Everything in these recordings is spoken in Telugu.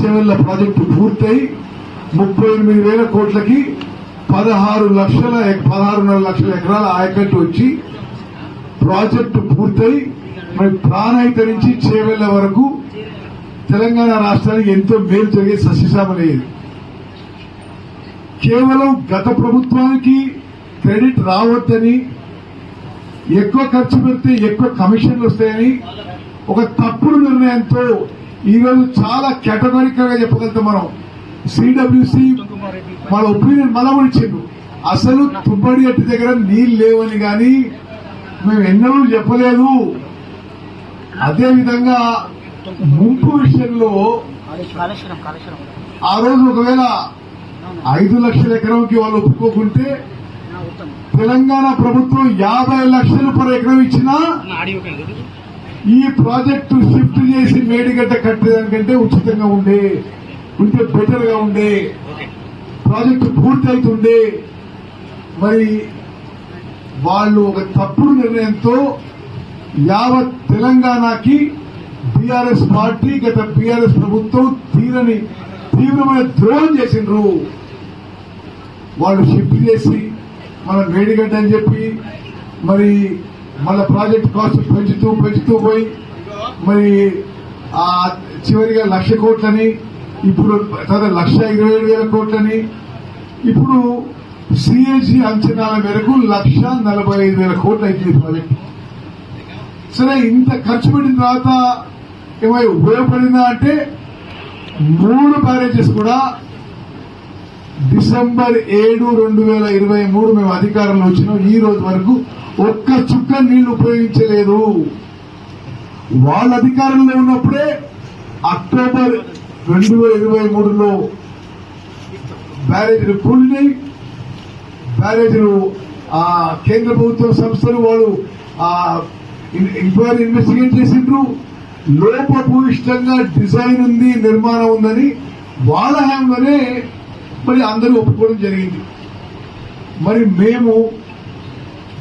చేవెళ్ల ప్రాజెక్టు పూర్తయి 38,000 కోట్లకి 16.5 లక్షల ఎకరాల ఆయకట్టు వచ్చి ప్రాజెక్టు పూర్తయి మరి ప్రాణహిత నుంచి చేవెళ్ల వరకు తెలంగాణ రాష్ట్రానికి ఎంతో మేలు జరిగే సస్యశ్యామలయ్యేది. కేవలం గత ప్రభుత్వానికి క్రెడిట్ రావద్దని, ఎక్కువ ఖర్చు పెడితే ఎక్కువ కమిషన్లు వస్తాయని ఒక తప్పుడు నిర్ణయంతో ఈరోజు చాలా కేటగారికల్ గా చెప్పగలుగుతాం. మనం సిడబ్ల్యూసి వాళ్ళ ఒపీనియన్ మళ్ళా కూడా ఇచ్చిండు. అసలు తుబ్బడి అట్టి దగ్గర నీళ్లు లేవని గాని మేము ఎన్నడూ చెప్పలేదు. అదేవిధంగా ముంపు విషయంలో ఆ రోజు ఒకవేళ 5 లక్షల ఎకరంకి వాళ్ళు ఒప్పుకోకుంటే తెలంగాణ ప్రభుత్వం 50 లక్షలు పర్ ఎకరం ఇచ్చినా ఈ ప్రాజెక్టు షిఫ్ట్ చేసి మేడిగడ్డ కట్టేదానికంటే ఉచితంగా ఉంటే బెటర్ గా ఉండే, ప్రాజెక్టు పూర్తి అవుతుండే. మరి వాళ్ళు ఒక తప్పుడు నిర్ణయంతో యావత్ తెలంగాణకి బీఆర్ఎస్ పార్టీ, గత బీఆర్ఎస్ ప్రభుత్వం తీవ్రమైన ద్రోహం చేసిండ్రు. వాళ్ళు షిఫ్ట్ చేసి మన మేడిగడ్డ అని చెప్పి మరి మళ్ళా ప్రాజెక్ట్ కాస్ట్ పెంచుతూ పోయి మరి ఆ చివరిగా 1,00,000 కోట్లని, ఇప్పుడు 1,20,000 కోట్లని, ఇప్పుడు సిఎస్జి అంచనాల మేరకు 1,45,000 కోట్లు అవుతుంది ప్రాజెక్ట్. సరే, ఇంత ఖర్చు పెట్టిన తర్వాత ఏమై ఉపయోగపడిందా అంటే 3 బ్యారేజెస్ కూడా డిసెంబర్ 7, 2023 మేము అధికారంలో వచ్చినాం. ఈ రోజు వరకు ఒక్క చుక్క నీళ్లు ఉపయోగించలేదు. వాళ్ళ అధికారంలో ఉన్నప్పుడే అక్టోబర్ 2023లో బ్యారేజీలు కూలినాయి. బ్యారేజీలు కేంద్ర ప్రభుత్వ సంస్థలు వాళ్ళు ఎంక్వైరీ ఇన్వెస్టిగేట్ చేసిండ్రు. లోపభూయిష్టంగా డిజైన్ ఉంది, నిర్మాణం ఉందని వాళ్ళ హయాంలోనే మరి అందరూ ఒప్పుకోవడం జరిగింది. మరి మేము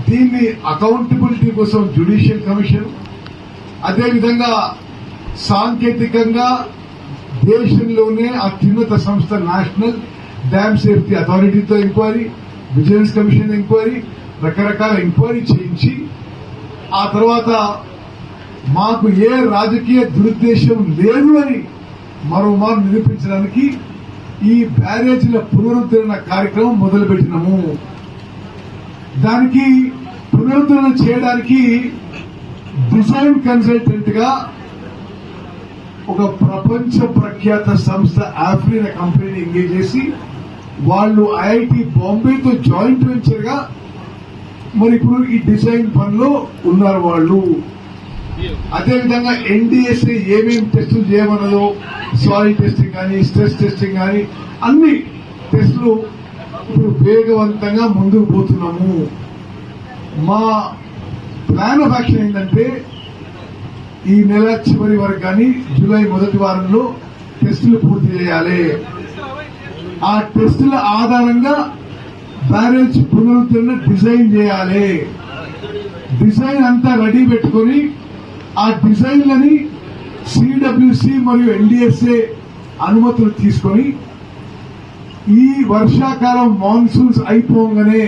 దీన్ని అకౌంటబిలిటీ కోసం జ్యుడిషియల్ కమిషన్, అదేవిధంగా సాంకేతికంగా దేశంలోనే అత్యున్నత సంస్థ నేషనల్ డ్యామ్ సేఫ్టీ అథారిటీతో ఎంక్వైరీ, విజిలెన్స్ కమిషన్ ఎంక్వైరీ, రకరకాల ఎంక్వైరీ చేయించి ఆ తర్వాత మాకు ఏ రాజకీయ దురుద్దేశం లేదు అని మరోమారు నిరూపించడానికి ఈ బ్యారేజీల పునరుద్ధరణ కార్యక్రమం మొదలుపెట్టినాము. దానికి పునరుద్ధరణ చేయడానికి డిజైన్ కన్సల్టెంట్ గా ఒక ప్రపంచ ప్రఖ్యాత సంస్థ ఆఫ్రిన్ కంపెనీని ఎంగేజ్ చేసి వాళ్ళు ఐఐటి బాంబేతో జాయింట్ వెంచర్ గా మరి ఇప్పుడు ఈ డిజైన్ పనిలో ఉన్నారు వాళ్ళు. అదేవిధంగా ఎన్డీఎస్ఏ ఏమేమి టెస్టులు చేయమన్నదో, సాయిల్ టెస్టింగ్ కానీ, స్ట్రెస్ టెస్టింగ్ కానీ, అన్ని టెస్టులు ఇప్పుడు వేగవంతంగా ముందుకు పోతున్నాము. మా ప్లాన్ ఆఫ్ యాక్షన్ ఏంటంటే ఈ నెల చివరి వరకు కానీ జూలై మొదటి వారంలో టెస్టులు పూర్తి చేయాలి. ఆ టెస్టుల ఆధారంగా బ్యారేజ్ పునరుద్ధరణ డిజైన్ చేయాలి. డిజైన్ అంతా రెడీ పెట్టుకుని ఆ డిజైన్లని సిడబ్ల్యూసి మరియు ఎన్డీఎస్ఏ అనుమతులు తీసుకొని ఈ వర్షాకాలం మాన్సూన్స్ అయిపోగానే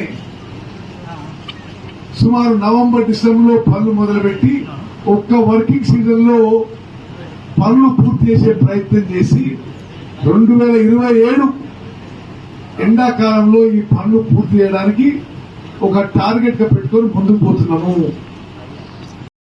సుమారు నవంబర్, డిసెంబర్లో పనులు మొదలుపెట్టి ఒక్క వర్కింగ్ సీజన్ లో పనులు పూర్తి చేసే ప్రయత్నం చేసి 2027 ఎండాకాలంలో ఈ పనులు పూర్తి చేయడానికి ఒక టార్గెట్ గా పెట్టుకొని ముందుకు పోతున్నాము.